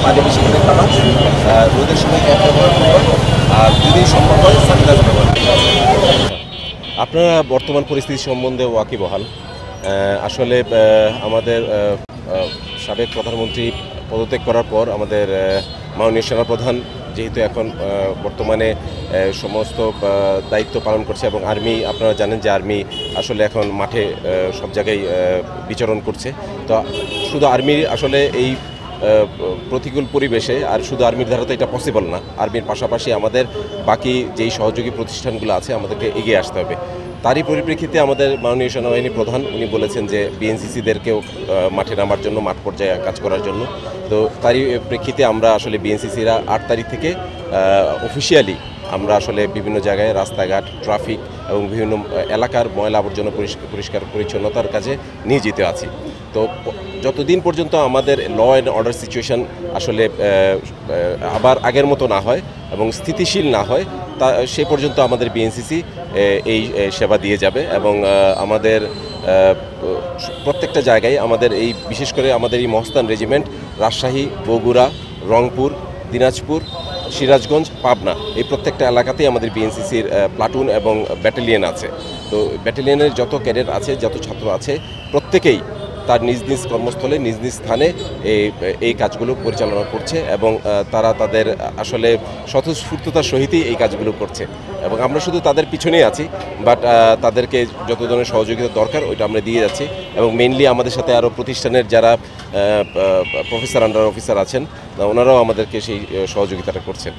পানি বেশি করে খাওয়া, রোদের সময় ক্যাপ ব্যবহার করবেন, আর যদি সম্ভব হয় সানগ্লাস ব্যবহার করবেন। আপনারা বর্তমান পরিস্থিতি সম্বন্ধে ওয়াকিবহাল। আসলে আমাদের সাবেক প্রধানমন্ত্রী পদত্যাগ করার পর আমাদের মাননীয় সেনাপ্রধান যেহেতু এখন বর্তমানে সমস্ত দায়িত্ব পালন করছে এবং আর্মি, আপনারা জানেন যে আর্মি আসলে এখন মাঠে সব জায়গায় বিচরণ করছে। তো শুধু আর্মির আসলে এই প্রতিকূল পরিবেশে আর শুধু আর্মির দ্বারা তো এটা পসিবল না। আর্মির পাশাপাশি আমাদের বাকি যেই সহযোগী প্রতিষ্ঠানগুলো আছে আমাদেরকে এগিয়ে আসতে হবে। তারই পরিপ্রেক্ষিতে আমাদের মাননীয় সেনাবাহিনী প্রধান উনি বলেছেন যে বিএনসিসিদেরকেও মাঠে নামার জন্য, মাঠ পর্যায়ে কাজ করার জন্য। তো তারই প্রেক্ষিতে আমরা আসলে বিএনসিসিরা 8 তারিখ থেকে অফিসিয়ালি আমরা আসলে বিভিন্ন জায়গায় রাস্তাঘাট, ট্রাফিক এবং বিভিন্ন এলাকার ময়লা আবর্জনা পরিষ্কার পরিচ্ছন্নতার কাজে নিয়োজিত আছি। তো যতদিন পর্যন্ত আমাদের ল অ্যান্ড অর্ডার সিচুয়েশন আসলে আবার আগের মতো না হয় এবং স্থিতিশীল না হয়, তা সে পর্যন্ত আমাদের বিএনসিসি এই সেবা দিয়ে যাবে। এবং আমাদের প্রত্যেকটা জায়গায় আমাদের এই বিশেষ করে আমাদের এই মহস্তান রেজিমেন্ট রাজশাহী, বগুড়া, রংপুর, দিনাজপুর, সিরাজগঞ্জ, পাবনা এই প্রত্যেকটা এলাকাতেই আমাদের বিএনসিসির প্লাটুন এবং ব্যাটালিয়ন আছে। তো ব্যাটালিয়নের যত ক্যাডেট আছে, যত ছাত্র আছে, প্রত্যেকেই তার নিজ নিজ কর্মস্থলে নিজ নিজ স্থানে এই কাজগুলো পরিচালনা করছে এবং তারা তাদের আসলে স্বতঃস্ফূর্ততার সহিতই এই কাজগুলো করছে এবং আমরা শুধু তাদের পিছনেই আছি। বাট তাদেরকে যত ধরনের সহযোগিতা দরকার ওইটা আমরা দিয়ে যাচ্ছি এবং মেইনলি আমাদের সাথে আরও প্রতিষ্ঠানের যারা প্রফেসর, আন্ডার অফিসার আছেন, ওনারাও আমাদেরকে সেই সহযোগিতাটা করছেন।